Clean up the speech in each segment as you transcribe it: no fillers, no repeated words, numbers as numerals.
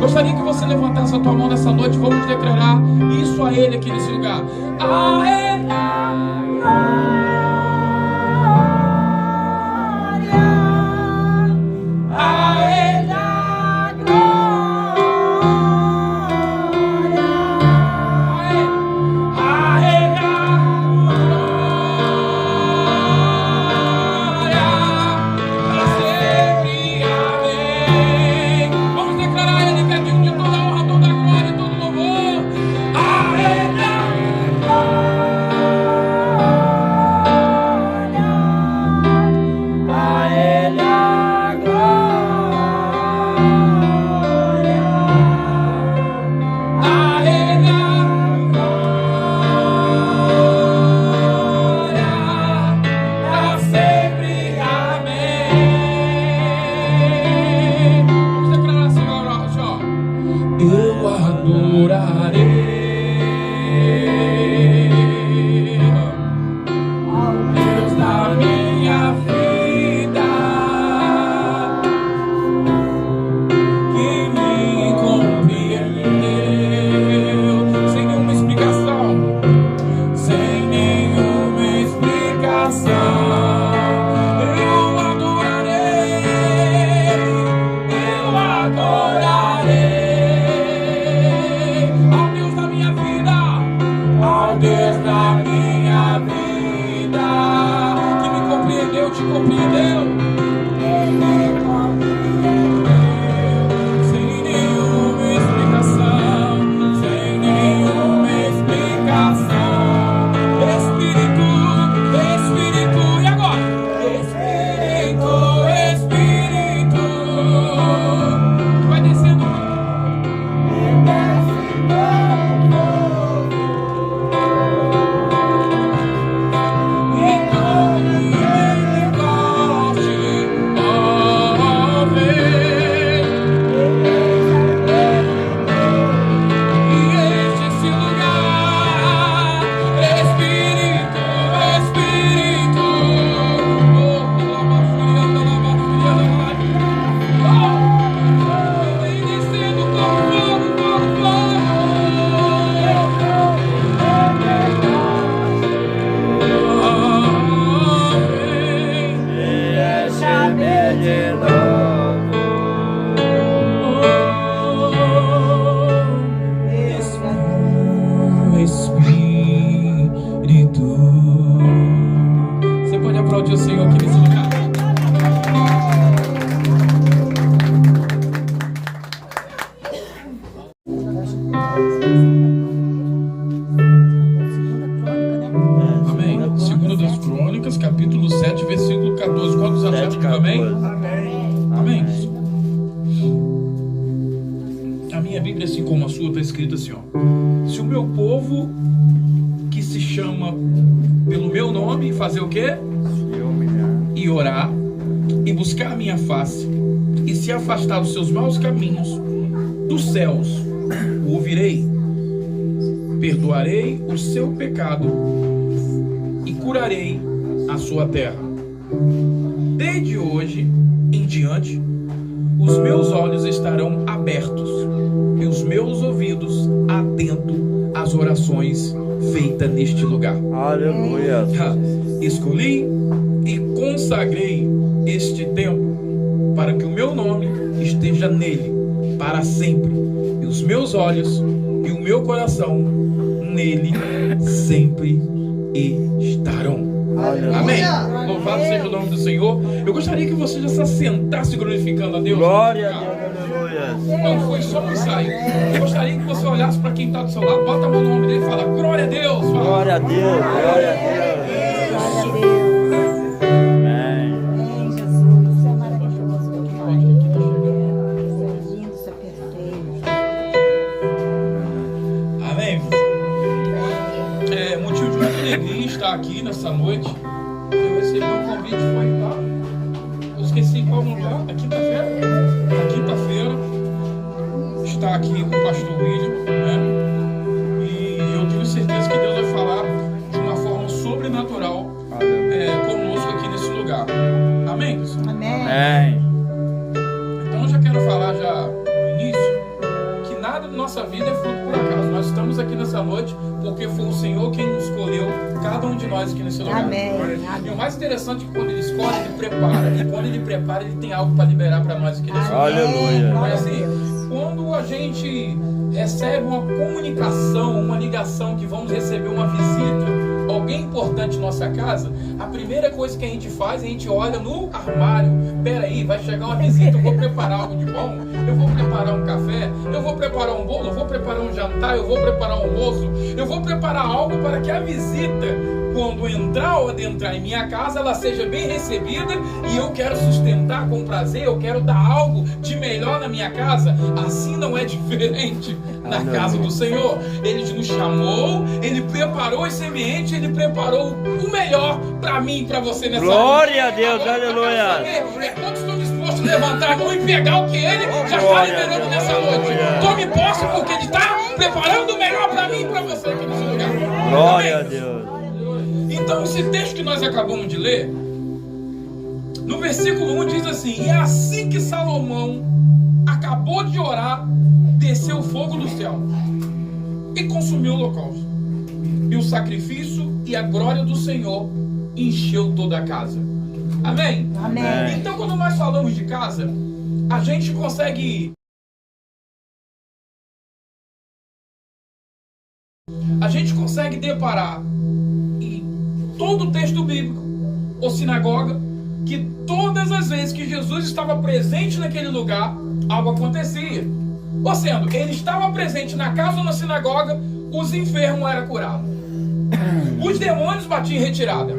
Gostaria que você levantasse a tua mão nessa noite. Vamos declarar isso a Ele aqui nesse lugar. A Ele fazer o quê? E orar, e buscar a minha face, e se afastar dos seus maus caminhos, dos céus o ouvirei, perdoarei o seu pecado e curarei a sua terra. Desde hoje em diante, os meus olhos estarão abertos e os meus ouvidos atentos às orações feitas neste lugar. Aleluia. Escolhi e consagrei este tempo para que o meu nome esteja nele para sempre, e os meus olhos e o meu coração nele sempre estarão. Aleluia. Amém. Louvado seja o nome do Senhor. Eu gostaria que você já se assentasse glorificando a Deus. Glória a Deus. Aleluia. Não foi só um ensaio. Eu gostaria que você olhasse para quem está do seu lado, bota a mão no nome dele e fala: glória a Deus. Fala. Glória a Deus. Glória a Deus. Está aqui nessa noite. Eu recebi um convite, foi lá. Eu esqueci qual lugar. Na quinta-feira? Na quinta-feira está aqui o pastor William, né? E eu tenho certeza que Deus vai falar de uma forma sobrenatural conosco aqui nesse lugar. Amém, pessoal? Amém. Então eu já quero falar já no início nossa vida é fruto por acaso. Nós estamos aqui nessa noite porque foi o Senhor quem nos escolheu, cada um de nós aqui nesse lugar. Amém. E o mais interessante é que quando Ele escolhe, Ele prepara. E quando Ele prepara, Ele tem algo para liberar para nós aqui nesse lugar. Aleluia. Mas assim, quando a gente recebe uma comunicação, uma ligação que vamos receber uma visita, alguém importante em nossa casa, a primeira coisa que a gente faz, a gente olha no armário. Peraí, vai chegar uma visita, eu vou preparar algo de bom, eu vou preparar um café, eu vou preparar um bolo, eu vou preparar um jantar, eu vou preparar um almoço, eu vou preparar algo para que a visita, quando entrar ou adentrar em minha casa, ela seja bem recebida, e eu quero sustentar com prazer, eu quero dar algo de melhor na minha casa. Assim não é diferente na casa do Senhor. Ele nos chamou, Ele preparou esse ambiente, Ele preparou o melhor para mim e para você nessa Glória a Deus, agora, aleluia. quantos estão dispostos a levantar a mão e pegar o que Ele já está liberando nessa noite? Tome posse, porque Ele está preparando o melhor para mim e para você aqui nesse lugar. Glória a Amém? Deus. Então, esse texto que nós acabamos de ler, no versículo 1 diz assim: e assim que Salomão acabou de orar, desceu fogo do céu e consumiu o holocausto, e o sacrifício e a glória do Senhor encheu toda a casa. Amém? Amém. Então, quando nós falamos de casa, a gente consegue deparar todo o texto bíblico ou sinagoga que todas as vezes que Jesus estava presente naquele lugar, algo acontecia. Ou sendo, Ele estava presente na casa ou na sinagoga, os enfermos eram curados, os demônios batiam em retirada,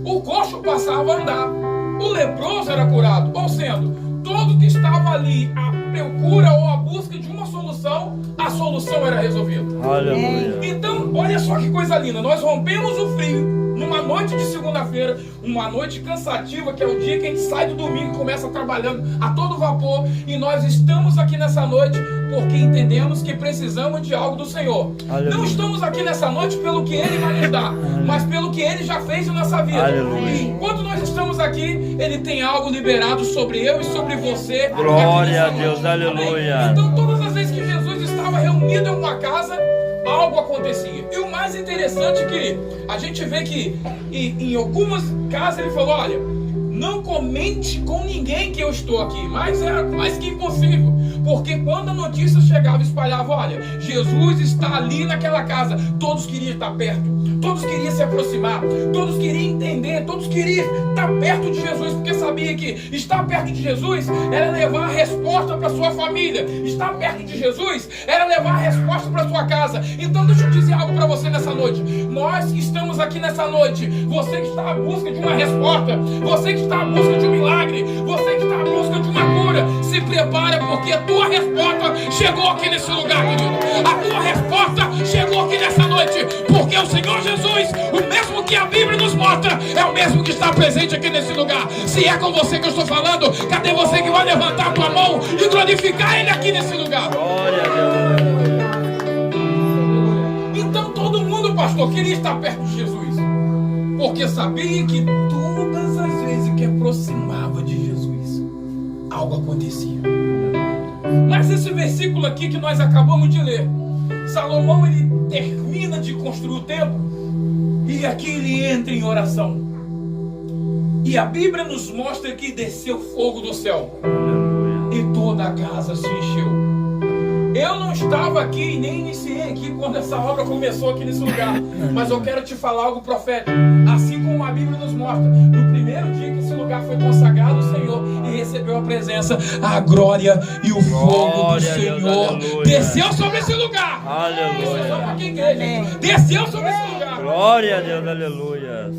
o coxo passava a andar, o leproso era curado. Ou sendo, todo que estava ali à procura ou à busca de uma solução, a solução era resolvida. Aleluia. Então, olha só que coisa linda. Nós rompemos o frio numa noite de segunda-feira, uma noite cansativa, que é o dia que a gente sai do domingo e começa trabalhando a todo vapor. E nós estamos aqui nessa noite porque entendemos que precisamos de algo do Senhor. Aleluia. Não estamos aqui nessa noite pelo que Ele vai nos dar, mas pelo que Ele já fez em nossa vida. Aleluia. E enquanto nós estamos aqui, Ele tem algo liberado sobre eu e sobre você. Glória aqui nessa a Deus, noite. Amém? aleluia. Então, todas as vezes que Jesus estava reunido em uma casa, algo acontecia. E o mais interessante é que a gente vê que em algumas casas Ele falou: olha, não comente com ninguém que eu estou aqui. Mas era mais que impossível, porque quando a notícia chegava, espalhava: olha, Jesus está ali naquela casa. Todos queriam estar perto, todos queriam se aproximar, todos queriam entender, todos queriam estar perto de Jesus, porque sabia que estar perto de Jesus era levar a resposta para sua família. Estar perto de Jesus era levar a resposta para sua casa. Então deixa eu dizer algo para você nessa noite. Nós que estamos aqui nessa noite, você que está à busca de uma resposta, você que está à busca de um milagre, você que está à busca de uma cura, se prepara, porque a tua resposta chegou aqui nesse lugar, querido. A tua resposta chegou aqui nessa noite, porque o Senhor Jesus, o mesmo que a Bíblia nos mostra, é o mesmo que está presente aqui nesse lugar. Se é com você que eu estou falando, cadê você que vai levantar a tua mão e glorificar Ele aqui nesse lugar? Glória a Deus. Então todo mundo, pastor, queria estar perto de Jesus, porque sabia que todas as vezes que aproximava de Jesus, algo acontecia. Mas esse versículo aqui que nós acabamos de ler, Salomão, ele termina de construir o templo, e aqui ele entra em oração. E a Bíblia nos mostra que desceu fogo do céu, e toda a casa se encheu. Eu não estava aqui e nem iniciei aqui quando essa obra começou aqui nesse lugar, mas eu quero te falar algo profético. Assim como a Bíblia nos mostra, no primeiro dia que esse lugar foi consagrado ao Senhor e recebeu a presença, a glória e o fogo do Senhor desceu sobre esse lugar. Aleluia. Desceu sobre esse lugar. Glória a Deus, aleluia.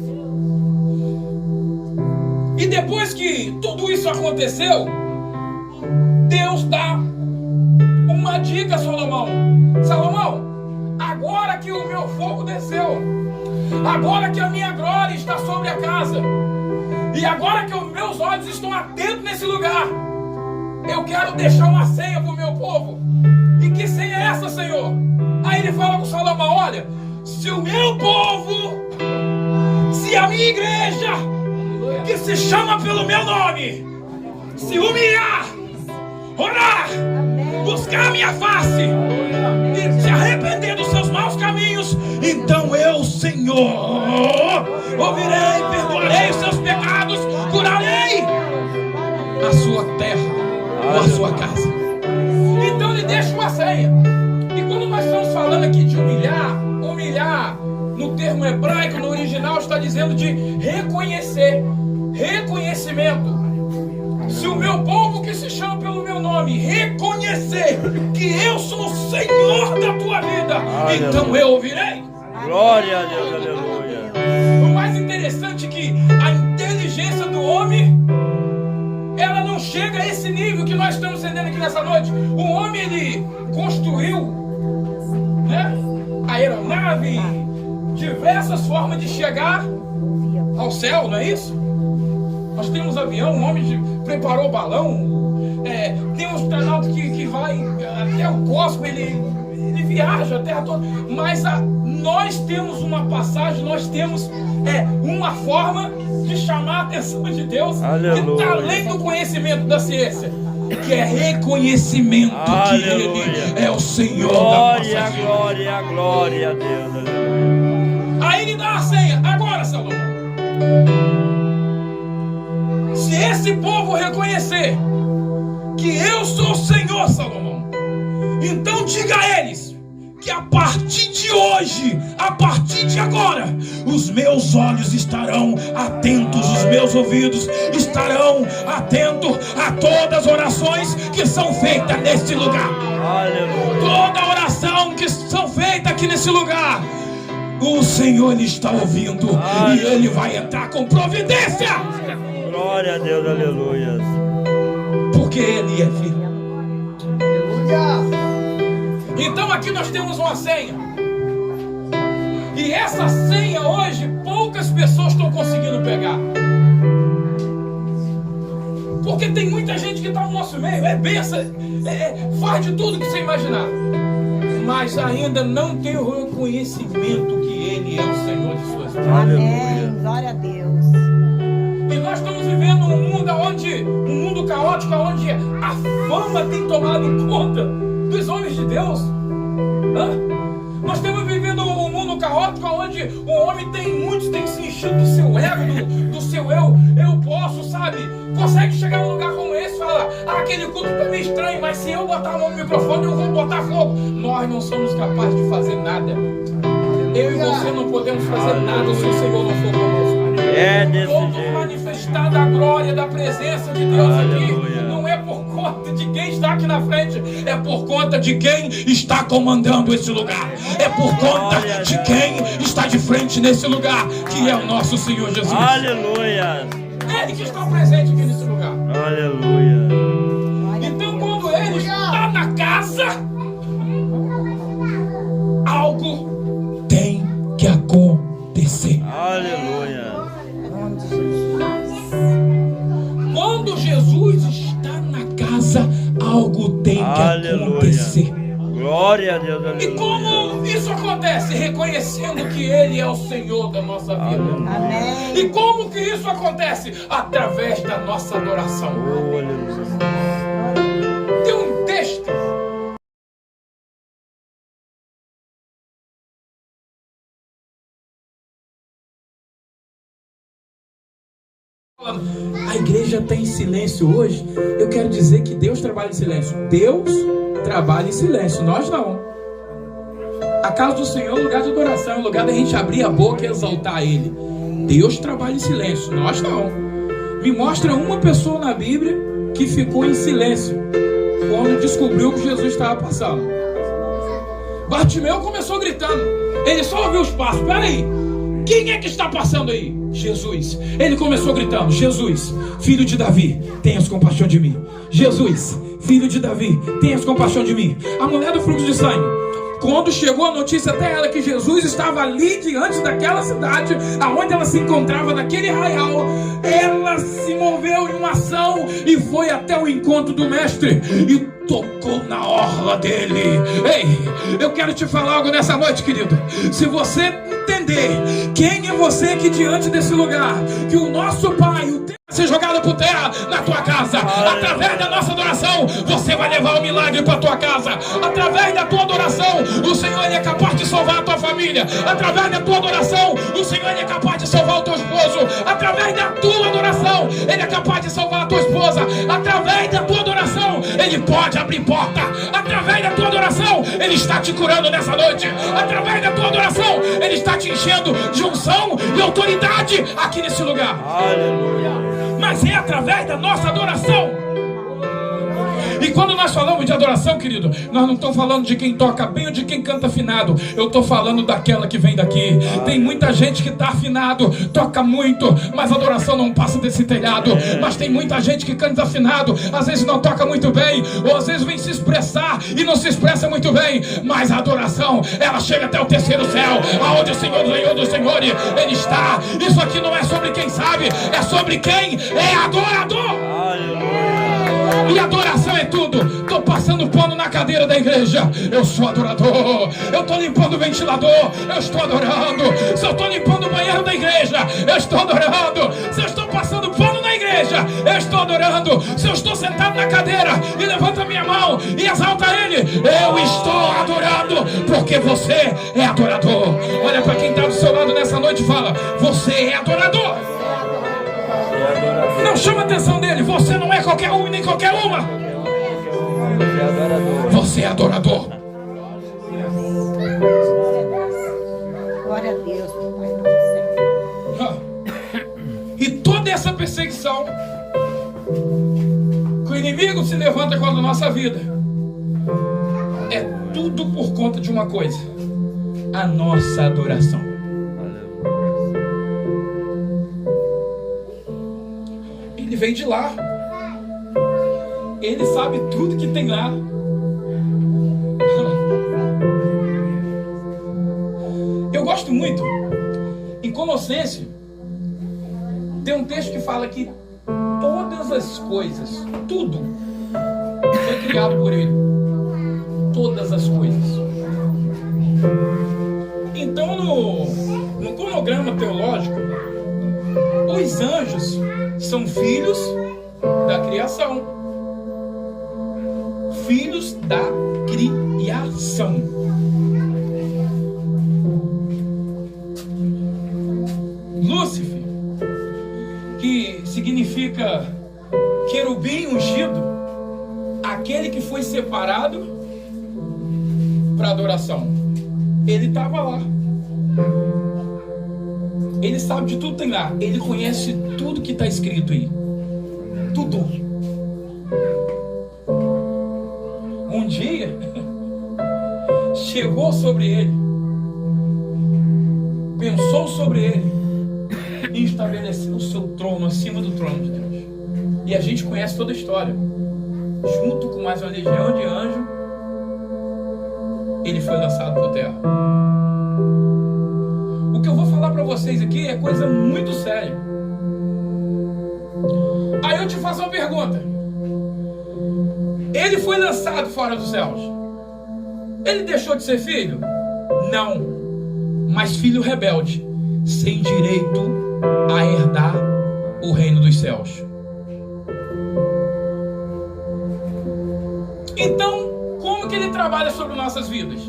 E depois que tudo isso aconteceu, Deus dá uma dica a Salomão. Salomão, agora que o meu fogo desceu, agora que a minha glória está sobre a casa, e agora que os meus olhos estão atentos nesse lugar, eu quero deixar uma senha para o meu povo. E que senha é essa, Senhor? Aí ele fala com Salomão: olha, se o meu povo, se a minha igreja, que se chama pelo meu nome, se humilhar, orar, buscar a minha face e se arrepender dos seus maus caminhos, então eu, Senhor, ouvirei, perdoarei os seus pecados, curarei a sua terra ou a sua casa. Então ele deixa uma senha. E quando nós estamos falando aqui de humilhar no termo hebraico, no original, está dizendo de reconhecer, reconhecimento. Se o meu povo que se chama pelo meu nome reconhecer que eu sou o Senhor da tua vida, aleluia, então eu ouvirei. Glória a Deus, aleluia. O mais interessante é que a inteligência do homem, ela não chega a esse nível que nós estamos entendendo aqui nessa noite. O homem, ele construiu, né, a aeronave, diversas formas de chegar ao céu, não é isso? Nós temos avião, o homem preparou o balão, tem um astronauta que vai até o cosmos, ele viaja a terra toda, mas nós temos uma passagem, nós temos uma forma de chamar a atenção de Deus, aleluia, que está além do conhecimento da ciência, que é reconhecimento, aleluia, que Ele é o Senhor da nossa vida. Glória, glória a Deus, aleluia. Aí ele dá a senha. Agora, Salomão, se esse povo reconhecer que eu sou o Senhor, Salomão, então diga a eles que a partir de hoje, a partir de agora, os meus olhos estarão atentos, os meus ouvidos estarão atentos a todas as orações que são feitas neste lugar. Aleluia. Toda oração que são feitas aqui nesse lugar, o Senhor, Ele está ouvindo, aleluia, e Ele vai entrar com providência. Glória a Deus, aleluia. Porque Ele é filho. Então aqui nós temos uma senha. E essa senha hoje poucas pessoas estão conseguindo pegar. Porque tem muita gente que está no nosso meio, benção, faz de tudo que você imaginar, mas ainda não tem o reconhecimento que Ele é o Senhor de suas vidas. Amém, glória a Deus. E nós estamos vivendo um mundo caótico, onde a fama tem tomado conta dos homens de Deus. Nós estamos vivendo um mundo caótico onde o homem muitos tem que se encher do seu ego, do seu eu posso, sabe? Consegue chegar num lugar como esse e falar, aquele culto tá meio estranho, mas se eu botar a mão no microfone eu vou botar fogo. Nós não somos capazes de fazer nada. Eu e você não podemos fazer nada se o Senhor não for conosco. Todo manifestar da glória, da presença de Deus, aleluia, aqui, não é por conta de quem está aqui na frente, é por conta de quem está comandando esse lugar, é por conta de quem está de frente nesse lugar, que é o nosso Senhor Jesus. Aleluia. Ele que está presente aqui nesse lugar. Aleluia. Então quando Ele está na casa, algo tem que acontecer. Aleluia. Quando Jesus está na casa, algo tem que acontecer. Glória a Deus, aleluia. E como isso acontece? Reconhecendo que Ele é o Senhor da nossa vida. Amém. E como que isso acontece? Através da nossa adoração. Tem um texto a igreja está em silêncio hoje. Eu quero dizer que Deus trabalha em silêncio. Deus trabalha em silêncio, nós não. A casa do Senhor é um lugar de adoração, é um lugar da gente abrir a boca e exaltar Ele. Deus trabalha em silêncio, nós não. Me mostra uma pessoa na Bíblia que ficou em silêncio quando descobriu o que Jesus estava passando. Bartimeu começou gritando, ele só ouviu os passos. Peraí, quem é que está passando aí? Jesus. Ele começou gritando, Jesus, filho de Davi, tenhas compaixão de mim. Jesus, filho de Davi, tenhas compaixão de mim. A mulher do fluxo de sangue, quando chegou a notícia até ela que Jesus estava ali diante daquela cidade, aonde ela se encontrava, naquele arraial, ela se moveu em uma ação e foi até o encontro do mestre e tocou na orla dele. Ei, eu quero te falar algo nessa noite, querido. Se você entender quem é você aqui diante desse lugar, que o nosso Pai, o Deus ser jogado por terra na tua casa. Através da nossa adoração, você vai levar o milagre para tua casa. Através da tua adoração, o Senhor ele é capaz de salvar a tua família. Através da tua adoração, o Senhor ele é capaz de salvar o teu esposo. Através da tua adoração, ele é capaz de salvar a tua esposa. Através da tua adoração, ele pode abrir porta. Através da tua adoração, ele está te curando nessa noite. Através da tua adoração, ele está te enchendo de unção e autoridade aqui nesse lugar. Aleluia. Mas é através da nossa adoração. E quando nós falamos de adoração, querido, nós não estamos falando de quem toca bem ou de quem canta afinado. Eu estou falando daquela que vem daqui. Tem muita gente que está afinado, toca muito, mas a adoração não passa desse telhado. Mas tem muita gente que canta afinado, às vezes não toca muito bem, ou às vezes vem se expressar e não se expressa muito bem. Mas a adoração, ela chega até o terceiro céu, aonde o Senhor dos Senhores, ele está. Isso aqui não é sobre quem sabe, é sobre quem é adorador. Aleluia. E adoração é tudo. Estou passando pano na cadeira da igreja, eu sou adorador. Eu estou limpando o ventilador, eu estou adorando. Se eu estou limpando o banheiro da igreja, eu estou adorando. Se eu estou passando pano na igreja, eu estou adorando. Se eu estou sentado na cadeira e levanto a minha mão e exalta ele, eu estou adorando, porque você é adorador. Olha para quem está do seu lado nessa noite e fala: você é adorador. Não chama a atenção dele. Você não é qualquer um e nem qualquer uma. Você é adorador. Glória a Deus, Pai. E toda essa perseguição que o inimigo se levanta contra a nossa vida é tudo por conta de uma coisa: a nossa adoração. Ele vem de lá. Ele sabe tudo que tem lá. Eu gosto muito. Em Colossenses tem um texto que fala que todas as coisas, tudo, foi criado por ele. Todas as coisas. Então no cronograma teológico, os anjos são filhos da criação. Filhos da criação. Lúcifer, que significa querubim ungido, aquele que foi separado para adoração, ele estava lá. Ele sabe de tudo que tem lá. Ele conhece tudo que está escrito aí. Tudo. Um dia chegou sobre ele, pensou sobre ele e estabeleceu o seu trono acima do trono de Deus. E a gente conhece toda a história. Junto com mais uma legião de anjos, ele foi lançado por terra. O que eu vou falar para vocês aqui é coisa muito séria. Aí eu te faço uma pergunta. Ele foi lançado fora dos céus. Ele deixou de ser filho? Não. Mas filho rebelde, sem direito a herdar o reino dos céus. Então, como que ele trabalha sobre nossas vidas?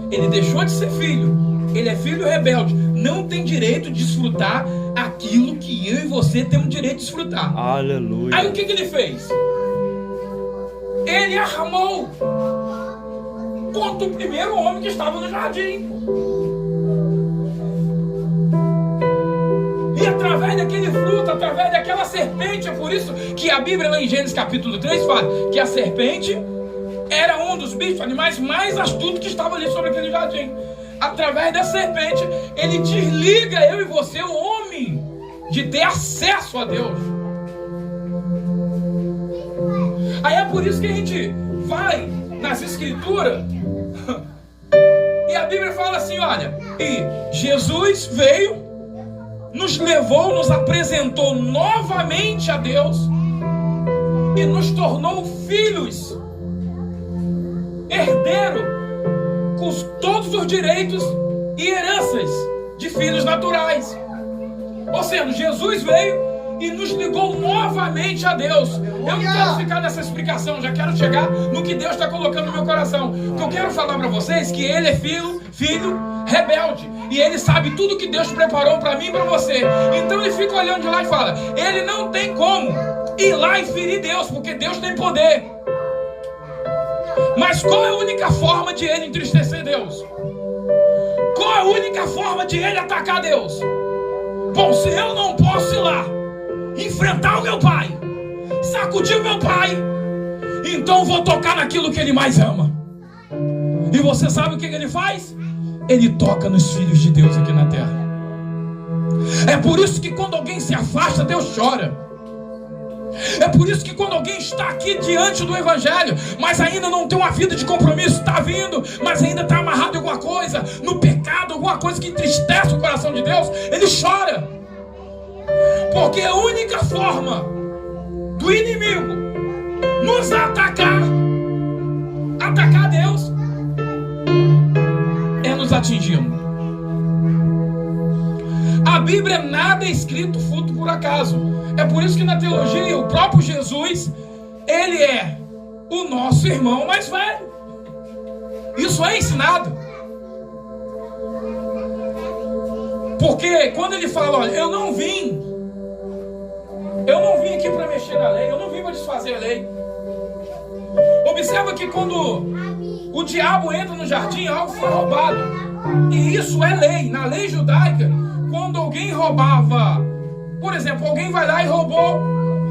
Ele deixou de ser filho. Ele é filho rebelde. Não tem direito de desfrutar aquilo que eu e você temos direito de desfrutar. Aleluia. Aí o que ele fez? Ele armou contra o primeiro homem que estava no jardim. E através daquele fruto, através daquela serpente, é por isso que a Bíblia lá em Gênesis capítulo 3 fala que a serpente era um dos bichos, animais mais astutos que estavam ali sobre aquele jardim. Através da serpente, ele desliga eu e você, o homem, de ter acesso a Deus. Aí é por isso que a gente vai nas escrituras e a Bíblia fala assim, olha, e Jesus veio, nos levou, nos apresentou novamente a Deus e nos tornou filhos, herdeiro, com todos os direitos e heranças de filhos naturais. Ou seja, Jesus veio e nos ligou novamente a Deus. Eu não quero ficar nessa explicação, já quero chegar no que Deus está colocando no meu coração. O que eu quero falar para vocês é que ele é filho rebelde, e ele sabe tudo que Deus preparou para mim e para você. Então ele fica olhando de lá e fala: ele não tem como ir lá e ferir Deus, porque Deus tem poder. Mas qual é a única forma de ele entristecer Deus? Qual é a única forma de ele atacar Deus? Bom, se eu não posso ir lá enfrentar o meu pai, sacudir o meu pai, então vou tocar naquilo que ele mais ama. E você sabe o que ele faz? Ele toca nos filhos de Deus aqui na terra. É por isso que quando alguém se afasta, Deus chora. É por isso que quando alguém está aqui diante do Evangelho, mas ainda não tem uma vida de compromisso, está vindo, mas ainda está amarrado em alguma coisa, no pecado, alguma coisa que entristece o coração de Deus, ele chora. Porque a única forma do inimigo nos atacar Deus, é nos atingindo. A Bíblia nada é escrito fruto por acaso. É por isso que na teologia o próprio Jesus, ele é o nosso irmão mais velho. Isso é ensinado. Porque quando ele fala: olha, eu não vim aqui para mexer na lei, eu não vim para desfazer a lei. Observa que quando o diabo entra no jardim, algo foi roubado. E isso é lei. Na lei judaica, quando alguém roubava, por exemplo, alguém vai lá e roubou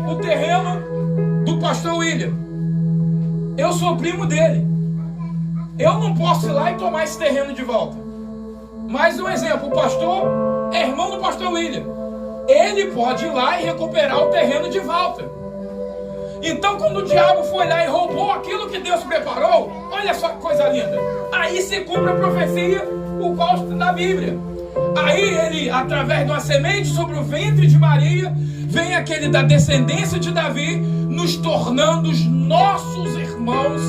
o terreno do pastor William. Eu sou primo dele. Eu não posso ir lá e tomar esse terreno de volta. Mais um exemplo: o pastor é irmão do pastor William. Ele pode ir lá e recuperar o terreno de volta. Então, quando o diabo foi lá e roubou aquilo que Deus preparou, olha só que coisa linda. Aí se cumpre a profecia, o qual está na Bíblia. Aí ele, através de uma semente sobre o ventre de Maria, vem aquele da descendência de Davi, nos tornando os nossos irmãos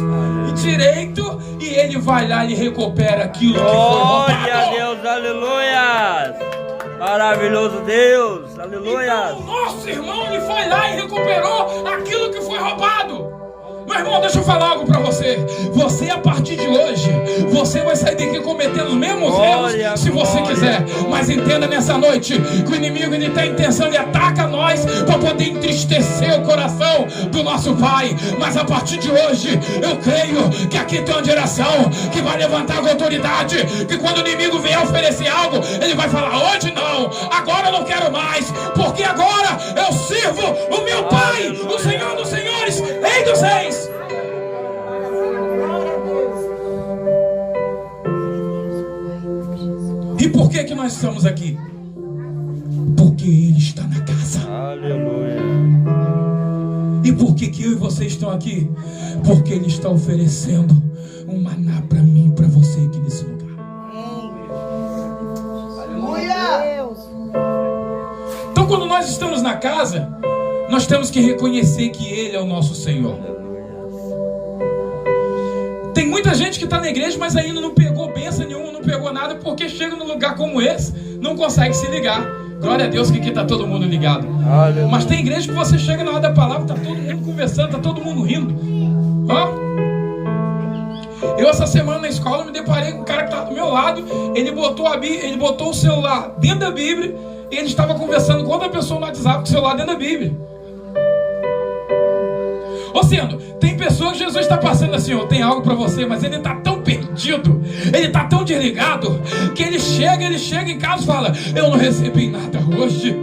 direito, e ele vai lá e recupera aquilo que foi roubado. Glória a Deus, aleluia! Maravilhoso Deus, aleluia! Então, o nosso irmão, ele foi lá e recuperou aquilo que foi roubado. Meu irmão, deixa eu falar algo pra você. Você, a partir de hoje, você vai sair daqui cometendo os mesmos erros, se você quiser. Mas entenda nessa noite que o inimigo, ele tem a intenção, ele ataca nós para poder entristecer o coração do nosso Pai. Mas a partir de hoje, eu creio que aqui tem uma geração que vai levantar com autoridade, que quando o inimigo vier oferecer algo, ele vai falar: hoje não, agora eu não quero mais, porque agora eu sirvo o meu Pai, o Senhor dos Senhores, Rei dos Reis. E por que nós estamos aqui? Porque Ele está na casa. Aleluia. E por que eu e você estão aqui? Porque Ele está oferecendo um maná para mim e para você aqui nesse lugar. Aleluia! Então, quando nós estamos na casa, nós temos que reconhecer que Ele é o nosso Senhor. Tem muita gente que está na igreja, mas ainda não pegou bênção nenhuma, não pegou nada, porque chega num lugar como esse, não consegue se ligar. Glória a Deus que aqui está todo mundo ligado. Aleluia. Mas tem igreja que você chega na hora da palavra, está todo mundo conversando, está todo mundo rindo. Ó. Eu essa semana na escola me deparei com um cara que estava do meu lado. Ele botou o celular dentro da Bíblia e ele estava conversando com outra pessoa no WhatsApp com o celular dentro da Bíblia. Ou seja, tem pessoas que Jesus está passando assim: eu tenho algo para você, mas ele está tão perdido, ele está tão desligado, que ele chega em casa e fala: eu não recebi nada hoje,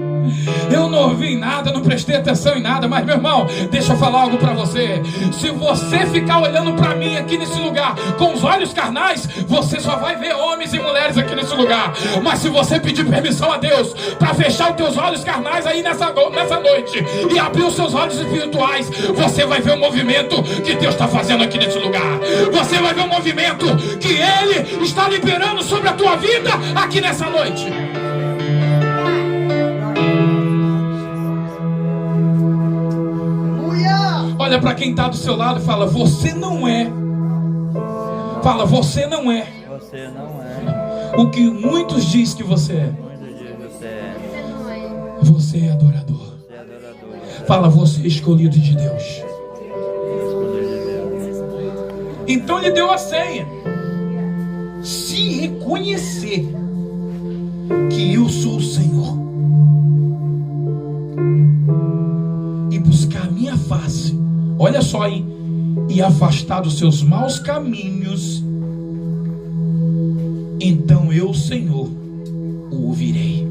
eu não ouvi nada, não prestei atenção em nada. Mas meu irmão, deixa eu falar algo para você. Se você ficar olhando para mim aqui nesse lugar com os olhos carnais, você só vai ver homens e mulheres aqui nesse lugar. Mas se você pedir permissão a Deus para fechar os teus olhos carnais aí nessa noite e abrir os seus olhos espirituais, você vai ver o movimento que Deus está fazendo aqui nesse lugar. Você vai ver o movimento que Ele está liberando sobre a tua vida aqui nessa noite. Olha para quem está do seu lado e fala: você não é. Fala: você não é. Você não é. O que muitos dizem que você é. Muitos dizem que você é. Você é adorador. Fala, você é escolhido de Deus. Então ele deu a senha. Se reconhecer que eu sou o Senhor e buscar a minha face, olha só, hein? E afastar dos seus maus caminhos, então eu, Senhor, o ouvirei.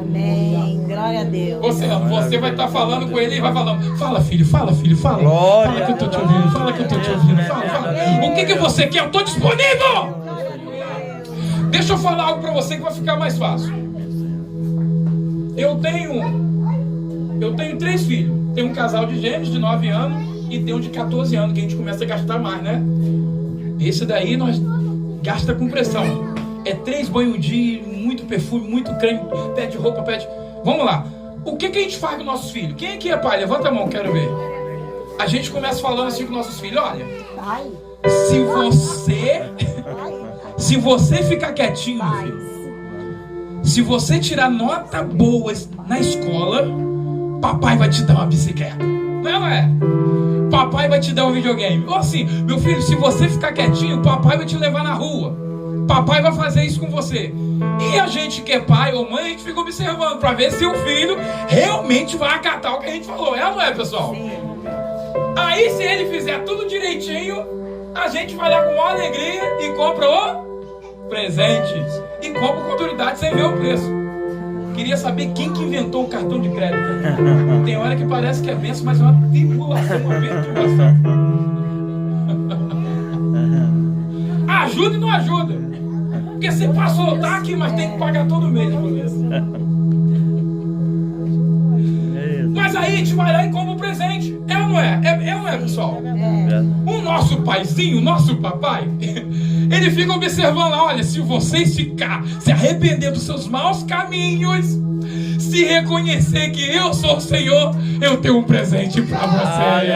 Amém. Glória a Deus. Você vai estar falando com ele e vai falando: fala, filho, fala. Glória. Fala que eu estou te ouvindo, fala que eu estou te ouvindo, fala. O que você quer? Eu estou disponível. Deixa eu falar algo para você que vai ficar mais fácil. Eu tenho 3 filhos. Tem um casal de gêmeos de 9 anos e tem um de 14 anos, que a gente começa a gastar mais, né? Esse daí nós gasta com pressão. É 3 banhos dia, muito perfume, muito creme, pede roupa, pede... Vamos lá. O que a gente faz com nossos filhos? Quem aqui é pai? Levanta a mão, quero ver. A gente começa falando assim com nossos filhos: olha, se você ficar quietinho, meu filho, se você tirar nota boa na escola, papai vai te dar uma bicicleta. Não é? Papai vai te dar um videogame. Ou assim, meu filho, se você ficar quietinho, papai vai te levar na rua. Papai vai fazer isso com você. E a gente que é pai ou mãe, a gente fica observando para ver se o filho realmente vai acatar o que a gente falou. É ou não é, pessoal? Sim. Aí, se ele fizer tudo direitinho, a gente vai lá com maior alegria e compra o presente. E compra com autoridade sem ver o preço. Queria saber quem que inventou o cartão de crédito. Tem hora que parece que é benção, mas é uma tribulação, uma perturbação. Ajuda e não ajuda. Porque você passou, tá aqui, mas tem que pagar todo mês por isso. Mas aí a gente vai lá e compra o presente. É ou não é? É ou não é, pessoal? O nosso paizinho, o nosso papai, ele fica observando lá: olha, se vocês se arrepender dos seus maus caminhos, se reconhecer que eu sou o Senhor, eu tenho um presente para vocês.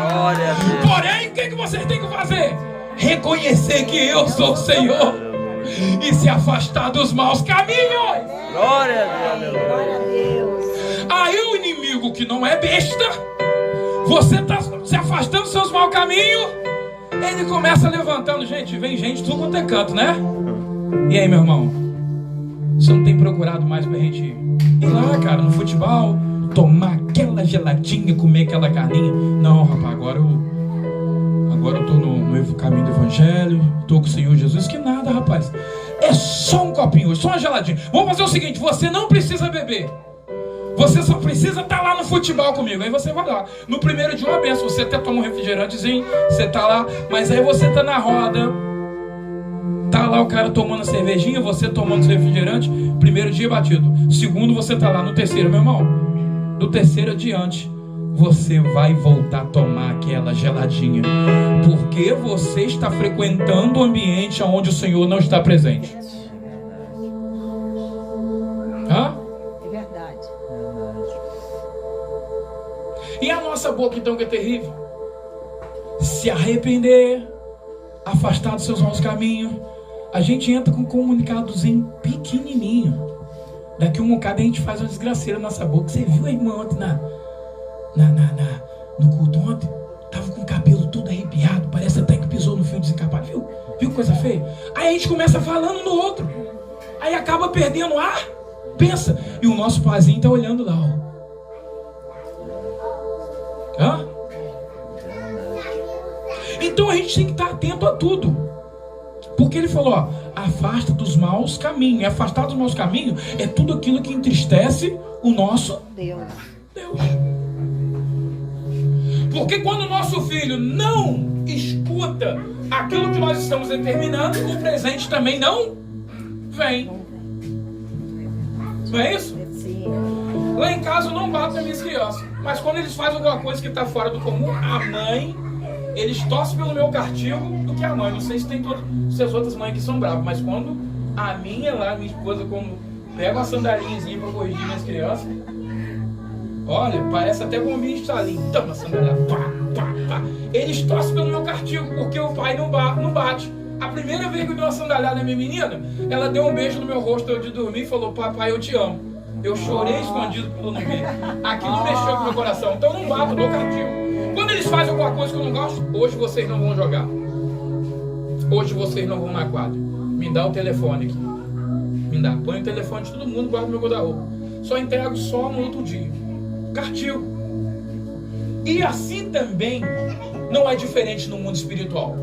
Glória a Deus. Porém, o que vocês têm que fazer? Reconhecer que eu sou o Senhor e se afastar dos maus caminhos. Glória a Deus. Aí o inimigo, que não é besta, você está se afastando dos seus maus caminhos, ele começa levantando. Gente, vem gente tudo quanto é canto, né? E aí, meu irmão, você não tem procurado mais pra gente ir lá, cara, no futebol, tomar aquela geladinha, comer aquela carninha? Não, rapaz, agora eu tô no caminho do evangelho, tô com o Senhor Jesus. Que nada, rapaz, é só um copinho hoje, só uma geladinha. Vamos fazer o seguinte: você não precisa beber, você só precisa estar lá no futebol comigo. Aí você vai lá, no primeiro dia uma benção, você até toma um refrigerantezinho, você tá lá, mas aí você tá na roda, tá lá o cara tomando a cervejinha, você tomando seu refrigerante. Primeiro dia batido, segundo você tá lá, no terceiro, meu irmão, do terceiro adiante, você vai voltar a tomar aquela geladinha, porque você está frequentando o ambiente onde o Senhor não está presente. Hã? É verdade. E a nossa boca, então, que é terrível? Se arrepender, afastar dos seus maus caminhos, a gente entra com um comunicadozinho pequenininho. Daqui um bocado a gente faz uma desgraceira na nossa boca. Você viu a irmã ontem no culto ontem? Tava com o cabelo todo arrepiado, parece até que pisou no fio desencapado. Viu coisa feia? Aí a gente começa falando no outro, aí acaba perdendo ar. Pensa, e o nosso paizinho tá olhando lá, ó. Hã? Então a gente tem que estar atento a tudo, porque ele falou, ó, afasta dos maus caminhos. E afastar dos maus caminhos é tudo aquilo que entristece o nosso Deus. Porque quando o nosso filho não escuta aquilo que nós estamos determinando, o presente também não vem. Não é isso? Sim. Lá em casa eu não bato nas minhas crianças, mas quando eles fazem alguma coisa que está fora do comum, a mãe, eles torcem pelo meu castigo do que a mãe. Não sei se tem todas as outras mães que são bravas, mas quando a minha esposa, quando pega uma sandalinhazinha para corrigir minhas crianças, olha, parece até bombinha de salinho. Toma sandália, pá, pá, pá. Eles torcem pelo meu castigo, porque o pai não bate. A primeira vez que eu dei uma sandália na minha menina, ela deu um beijo no meu rosto antes de dormir e falou, papai, eu te amo. Eu chorei escondido pelo não ver. Aquilo mexeu com o meu coração. Então eu não bato, dou cativo. Quando eles fazem alguma coisa que eu não gosto, hoje vocês não vão jogar. Hoje vocês não vão na quadra. Me dá o telefone aqui. Me dá. Põe o telefone de todo mundo, guarda meu guarda-roupa. Só entrego só no outro dia. Cartil. E assim também não é diferente no mundo espiritual.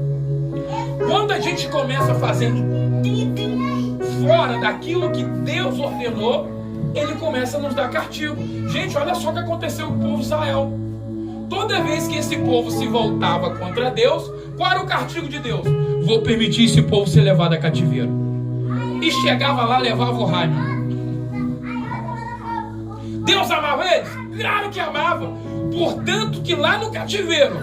Quando a gente começa fazendo tudo fora daquilo que Deus ordenou, Ele começa a nos dar castigo. Gente, olha só o que aconteceu com o povo de Israel. Toda vez que esse povo se voltava contra Deus, qual era o castigo de Deus? Vou permitir esse povo ser levado a cativeiro. E chegava lá, levava o raio. Deus amava eles? Claro que amava. Portanto que lá no cativeiro,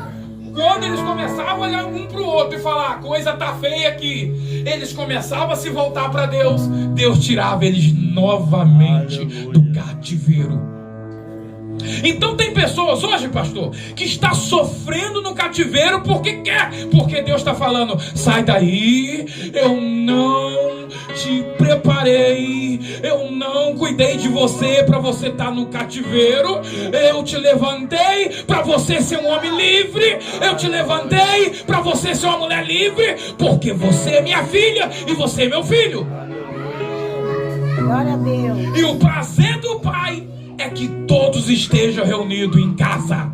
quando eles começavam a olhar um para o outro e falar, a coisa tá feia aqui, eles começavam a se voltar para Deus, Deus tirava eles novamente do cativeiro. Então tem pessoas hoje, pastor, que está sofrendo no cativeiro porque quer, porque Deus está falando, sai daí, eu não te preparei, eu não cuidei de você para você estar no cativeiro, eu te levantei para você ser um homem livre, eu te levantei para você ser uma mulher livre, porque você é minha filha e você é meu filho. Glória a Deus. E o prazer do Pai é que todos estejam reunidos em casa.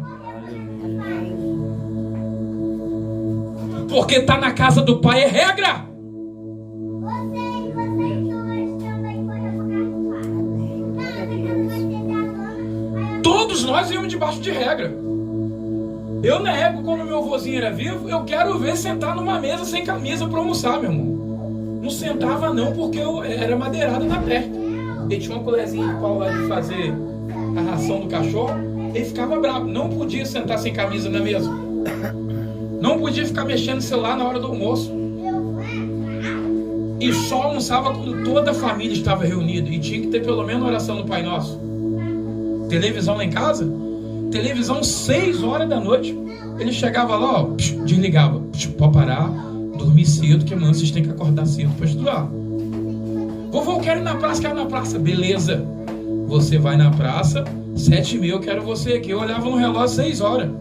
Porque estar na casa do Pai é regra. Todos nós vivemos debaixo de regra. Eu, na época, quando meu avôzinho era vivo, eu quero ver sentar numa mesa sem camisa para almoçar, meu irmão. Não sentava não, porque eu era madeirado na perna. Ele tinha uma colherzinha de pau lá de fazer a ração do cachorro, ele ficava bravo. Não podia sentar sem camisa na mesa. Não podia ficar mexendo no celular na hora do almoço. E só almoçava quando toda a família estava reunida. E tinha que ter pelo menos oração no Pai Nosso. Televisão lá em casa, televisão 6 horas da noite. Ele chegava lá, ó, desligava. Pode parar, dormir cedo, que amanhã vocês têm que acordar cedo para estudar. Vovô, eu quero ir na praça, quero ir na praça. Beleza. Você vai na praça, 7h30, eu quero você aqui. Eu olhava no relógio 6 horas.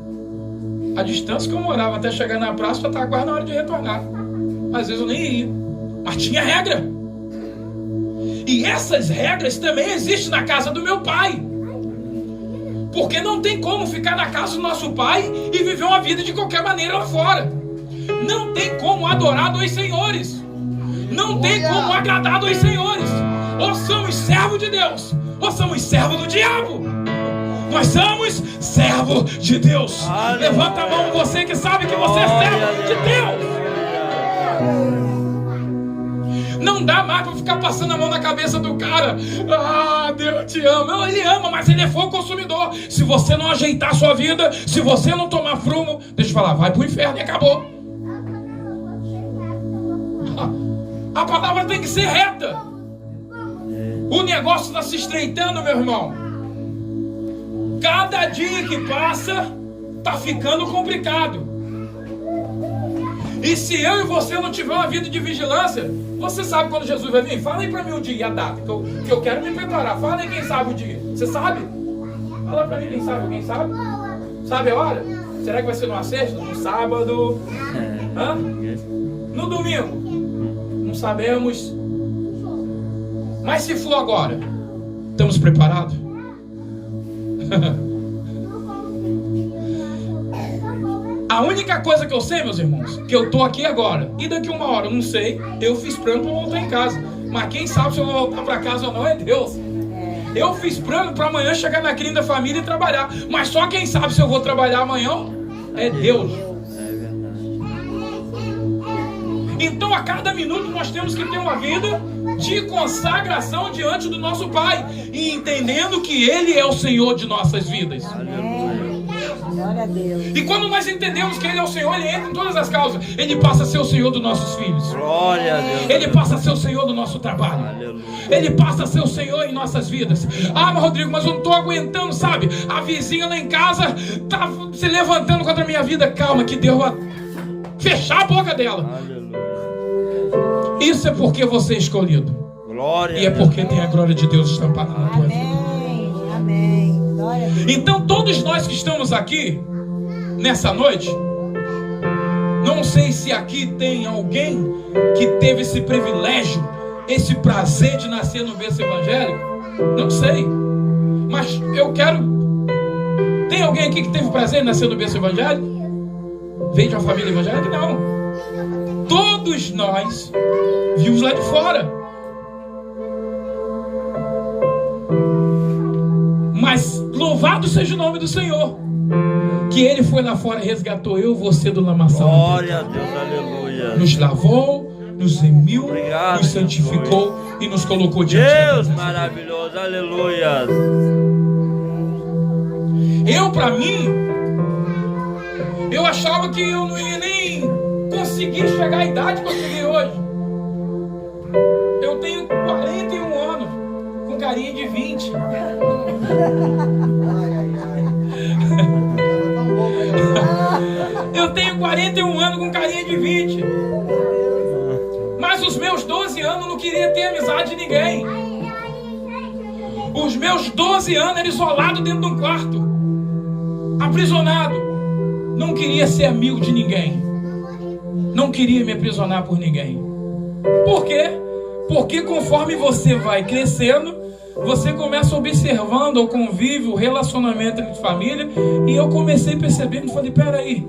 A distância que eu morava até chegar na praça já estava quase na hora de retornar. Às vezes eu nem ia. Mas tinha regra. E essas regras também existem na casa do meu pai. Porque não tem como ficar na casa do nosso pai e viver uma vida de qualquer maneira lá fora. Não tem como adorar dois senhores. Não tem como agradar dois senhores. Ou somos servos de Deus, ou somos servos do diabo. Nós somos servos de Deus. Aleluia. Levanta a mão você que sabe que você é servo de Deus. Não dá mais para ficar passando a mão na cabeça do cara. Ah, Deus te ama. Não, Ele ama, mas Ele é fogo consumidor. Se você não ajeitar a sua vida, se você não tomar frumo, deixa eu falar, vai pro inferno e acabou. A palavra tem que ser reta. O negócio está se estreitando, meu irmão. Cada dia que passa está ficando complicado. E se eu e você não tiver uma vida de vigilância, você sabe quando Jesus vai vir? Fala aí para mim o dia e a data, que eu quero me preparar. Fala aí quem sabe o dia. Você sabe? Fala para mim quem sabe. Alguém sabe? Sabe a hora? Será que vai ser numa sexta? No sábado? Hã? No domingo? Não sabemos. Mas se for agora, estamos preparados? A única coisa que eu sei, meus irmãos, que eu tô aqui agora e daqui 1 hora, eu não sei. Eu fiz plano para voltar em casa, mas quem sabe se eu vou voltar para casa ou não é Deus. Eu fiz plano para amanhã chegar na clínica da família e trabalhar, mas só quem sabe se eu vou trabalhar amanhã é Deus. Então a cada minuto nós temos que ter uma vida de consagração diante do nosso Pai e entendendo que Ele é o Senhor de nossas vidas. Glória a Deus. E quando nós entendemos que Ele é o Senhor, Ele entra em todas as causas. Ele passa a ser o Senhor dos nossos filhos. Glória a Deus. Ele passa a ser o Senhor do nosso trabalho. Aleluia. Ele passa a ser o Senhor em nossas vidas. Ah, mas Rodrigo, mas eu não estou aguentando, sabe? A vizinha lá em casa está se levantando contra a minha vida. Calma, que Deus vai fechar a boca dela. Aleluia. Isso é porque você é escolhido. Glória. E é porque tem a glória de Deus estampada na tua vida. Amém. Glória a Deus. Então todos nós que estamos aqui nessa noite, não sei se aqui tem alguém que teve esse privilégio, esse prazer de nascer no berço evangélico, não sei, mas eu quero. Tem alguém aqui que teve prazer de nascer no berço evangélico? Veio de uma família evangélica? Não. Todos nós vimos lá de fora. Mas louvado seja o nome do Senhor, que Ele foi lá fora e resgatou eu e você do lamaçal. Glória a Deus, aleluia. Nos lavou, nos remiu, Obrigado, nos santificou e nos colocou diante da Deus presença. maravilhoso, aleluia. Pra mim, eu achava que eu não ia nem conseguir chegar à idade que eu cheguei hoje. Eu tenho 41 anos, com carinha de 20. Eu tenho 41 anos com carinha de 20. Mas os meus 12 anos eu não queria ter amizade de ninguém. Os meus 12 anos era isolado dentro de um quarto, aprisionado. Não queria ser amigo de ninguém. Não queria me aprisionar por ninguém. Por quê? Porque conforme você vai crescendo, você começa observando o convívio, o relacionamento entre família. E eu comecei percebendo, falei, peraí,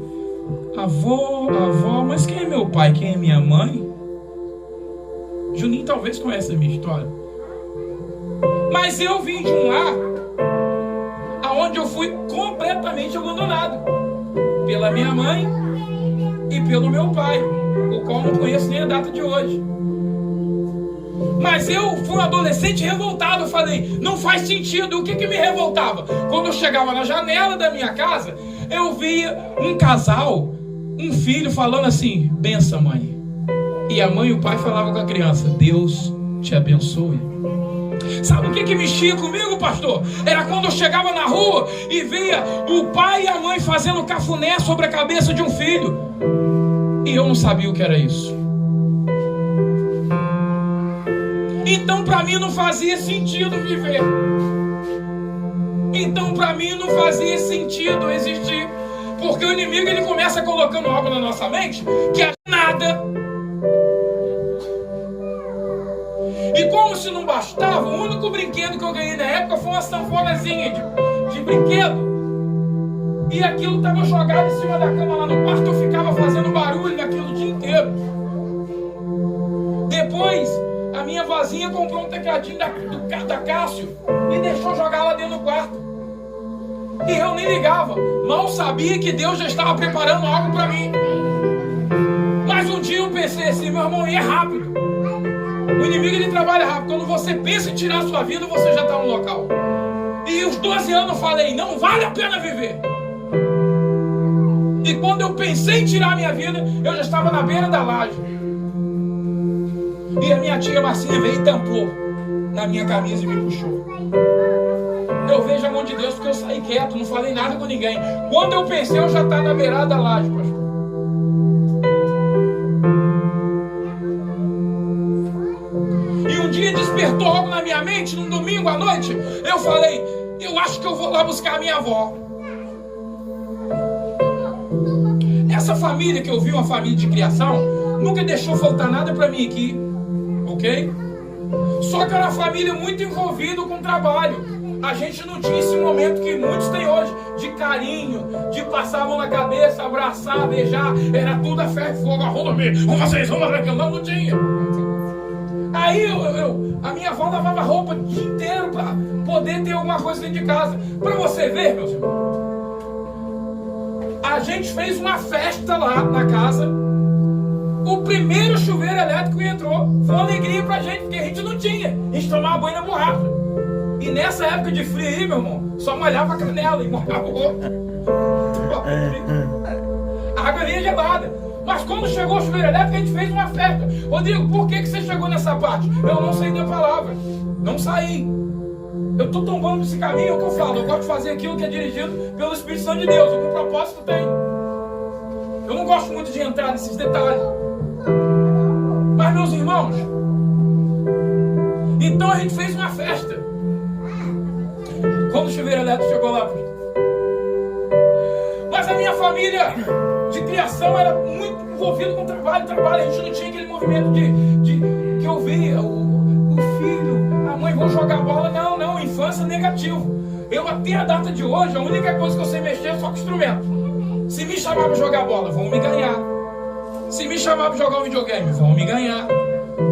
avó, mas quem é meu pai? Quem é minha mãe? Juninho talvez conheça a minha história. Mas eu vim de um lar aonde eu fui completamente abandonado pela minha mãe e pelo meu pai, o qual não conheço nem a data de hoje. Mas eu fui um adolescente revoltado. Eu falei, não faz sentido. O que me revoltava? Quando eu chegava na janela da minha casa, eu via um casal, um filho falando assim, benção, mãe. E a mãe e o pai falavam com a criança, Deus te abençoe. Sabe o que mexia comigo, pastor? Era quando eu chegava na rua e via o pai e a mãe fazendo cafuné sobre a cabeça de um filho. E eu não sabia o que era isso. Então para mim não fazia sentido viver. Então para mim não fazia sentido existir. Porque o inimigo ele começa colocando algo na nossa mente que é nada. E como se não bastava, o único brinquedo que eu ganhei na época foi uma sanfonazinha de brinquedo. E aquilo estava jogado em cima da cama lá no quarto, eu ficava fazendo barulho naquilo o dia inteiro. Depois, a minha vozinha comprou um tecladinho da Cássio e deixou jogar lá dentro do quarto. E eu nem ligava, mal sabia que Deus já estava preparando algo para mim. Mas um dia eu pensei assim, meu irmão, e é rápido. O inimigo ele trabalha rápido. Quando você pensa em tirar a sua vida, você já está no local. E os 12 anos eu falei, não vale a pena viver. E quando eu pensei em tirar a minha vida, eu já estava na beira da laje. E a minha tia Marcinha veio e tampou na minha camisa e me puxou. Eu vejo a mão de Deus porque eu saí quieto, não falei nada com ninguém. Quando eu pensei, eu já estava na beirada da laje, pastor. Um dia despertou algo na minha mente, num domingo à noite. Eu falei, eu acho que eu vou lá buscar a minha avó. Essa família que eu vi, uma família de criação, nunca deixou faltar nada para mim aqui, ok? Só que era uma família muito envolvida com trabalho. A gente não tinha esse momento que muitos têm hoje, de carinho, de passar a mão na cabeça, abraçar, beijar. Era tudo a ferro e fogo, vamos vocês, vamos aquilo. Não tinha. Aí a minha avó lavava roupa o dia inteiro para poder ter alguma coisa dentro de casa. Para você ver, meus irmãos, a gente fez uma festa lá na casa. O primeiro chuveiro elétrico que entrou foi uma alegria pra gente, porque a gente não tinha. A gente tomava banho na borracha. E nessa época de frio aí, meu irmão, só molhava a canela e molhava o rosto. A água vinha gelada. Mas quando chegou o chuveiro elétrico, a gente fez uma festa. Rodrigo, por que você chegou nessa parte? Eu não saí da palavra. Não saí. Eu estou tombando esse caminho, é o que eu falo. Eu gosto de fazer aquilo que é dirigido pelo Espírito Santo de Deus. Algum propósito tem. Eu não gosto muito de entrar nesses detalhes. Mas, meus irmãos, então a gente fez uma festa. Quando o chuveiro elétrico chegou lá. Mas a minha família de criação era muito envolvida com trabalho. A gente não tinha aquele movimento de que eu via o filho, a mãe vão jogar bola. Não, infância negativo. Eu até a data de hoje, a única coisa que eu sei mexer é só com instrumento. Se me chamar para jogar bola, vão me ganhar. Se me chamar para jogar um videogame, vão me ganhar.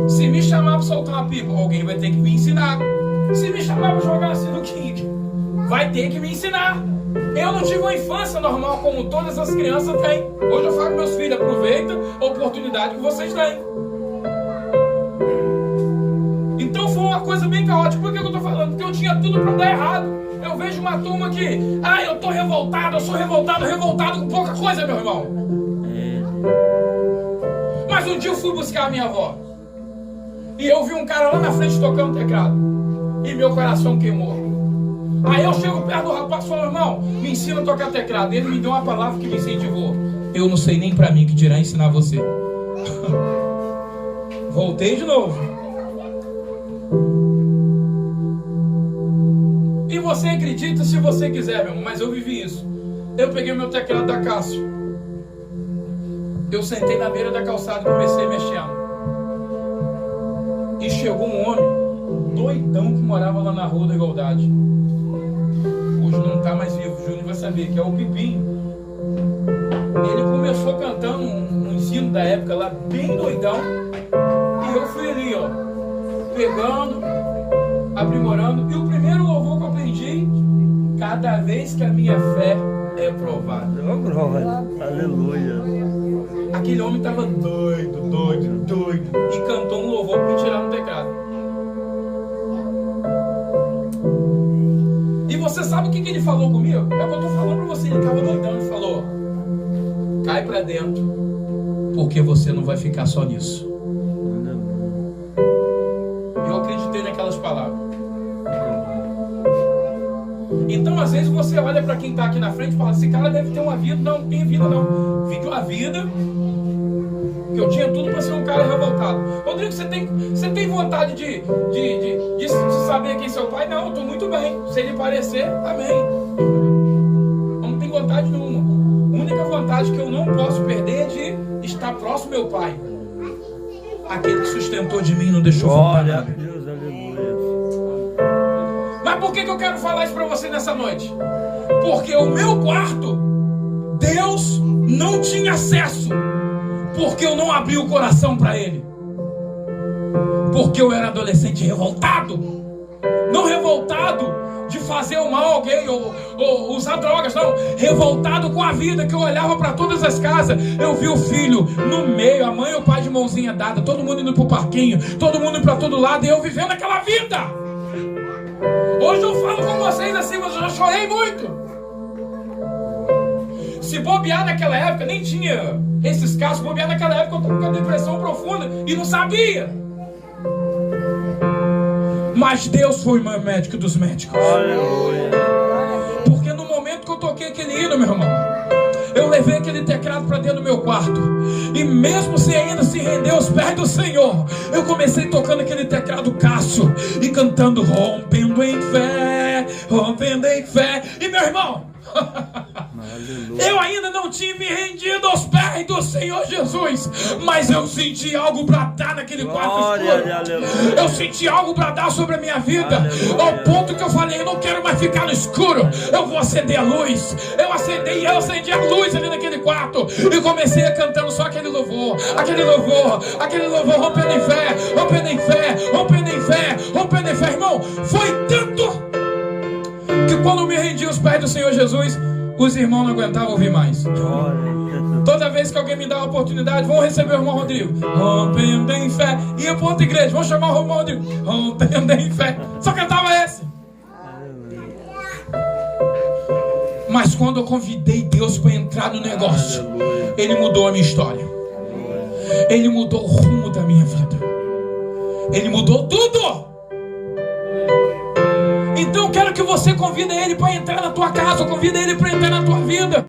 Se me chamar para soltar uma pipa, alguém vai ter que me ensinar. Se me chamar para jogar sinuquinha, vai ter que me ensinar. Eu não tive uma infância normal como todas as crianças têm. Hoje eu falo com meus filhos, aproveita a oportunidade que vocês têm. Então foi uma coisa bem caótica. Por que eu estou falando? Porque eu tinha tudo para dar errado. Eu vejo uma turma que, eu estou revoltado, eu sou revoltado com pouca coisa, meu irmão. Mas um dia eu fui buscar a minha avó. E eu vi um cara lá na frente tocando teclado. E meu coração queimou. Aí eu chego perto do rapaz e falo, irmão, me ensina a tocar teclado. Ele me deu uma palavra que me incentivou. Eu não sei nem pra mim que dirá ensinar você. Voltei de novo. E você acredita se você quiser, meu irmão, mas eu vivi isso. Eu peguei o meu teclado da Cássio. Eu sentei na beira da calçada e comecei mexendo. E chegou um homem doidão que morava lá na Rua da Igualdade. Hoje não está mais vivo, o Júnior vai saber, que é o Pipinho. Ele começou cantando um ensino da época lá, bem doidão. E eu fui ali, pegando, aprimorando. E o primeiro louvor que eu aprendi, cada vez que a minha fé é provada. Oh, glória. Aleluia. Aquele homem estava doido. E cantou um louvor para me tirar no teclado. E você sabe o que ele falou comigo? É o que eu estou falando para você. Ele estava doidão e falou: cai para dentro, porque você não vai ficar só nisso. Eu acreditei naquelas palavras. Então às vezes você olha para quem está aqui na frente e fala: esse cara deve ter uma vida. Não tem vida não. Vive uma vida que eu tinha tudo para ser um cara revoltado. Rodrigo, você tem vontade de saber quem é seu pai? Não, eu estou muito bem. Se ele parecer, amém. Não tenho vontade nenhuma. A única vontade que eu não posso perder é de estar próximo ao meu pai. Aquele que sustentou de mim, não deixou faltar nada. Deus, aleluia. Mas por que eu quero falar isso para você nessa noite? Porque o meu quarto, Deus não tinha acesso. Porque eu não abri o coração para Ele. Porque eu era adolescente revoltado. Não revoltado de fazer o mal a alguém ou usar drogas, não. Revoltado com a vida, que eu olhava para todas as casas. Eu vi o filho no meio, a mãe e o pai de mãozinha dada, todo mundo indo pro parquinho, todo mundo indo para todo lado, e eu vivendo aquela vida. Hoje eu falo com vocês assim, mas eu já chorei muito. Se bobear naquela época, nem tinha esses casos. Bobear naquela época, eu estava com uma depressão profunda e não sabia. Mas Deus foi o meu médico dos médicos. Aleluia. Porque no momento que eu toquei aquele hino, meu irmão, eu levei aquele teclado para dentro do meu quarto. E mesmo sem ainda se render aos pés do Senhor, eu comecei tocando aquele teclado Cássio e cantando rompendo em fé, rompendo em fé. E meu irmão, eu ainda não tinha me rendido aos pés do Senhor Jesus, mas eu senti algo para dar naquele quarto escuro. Eu senti algo para dar sobre a minha vida, ao ponto que eu falei: eu não quero mais ficar no escuro, eu vou acender a luz. Eu acendi a luz ali naquele quarto e comecei a cantando só aquele louvor, rompendo em fé, rompendo em fé, rompendo em fé, rompendo em fé. Irmão, foi tanto que quando eu me rendi aos pés do Senhor Jesus, os irmãos não aguentavam ouvir mais. Toda vez que alguém me dá uma oportunidade, vão receber o irmão Rodrigo, rompendo em fé. Ia para outra igreja, vão chamar o irmão Rodrigo, rompendo em fé. Só cantava esse. Mas quando eu convidei Deus para entrar no negócio, Ele mudou a minha história. Ele mudou o rumo da minha vida. Ele mudou tudo. Então eu quero que você convide Ele para entrar na tua casa, convida Ele para entrar na tua vida.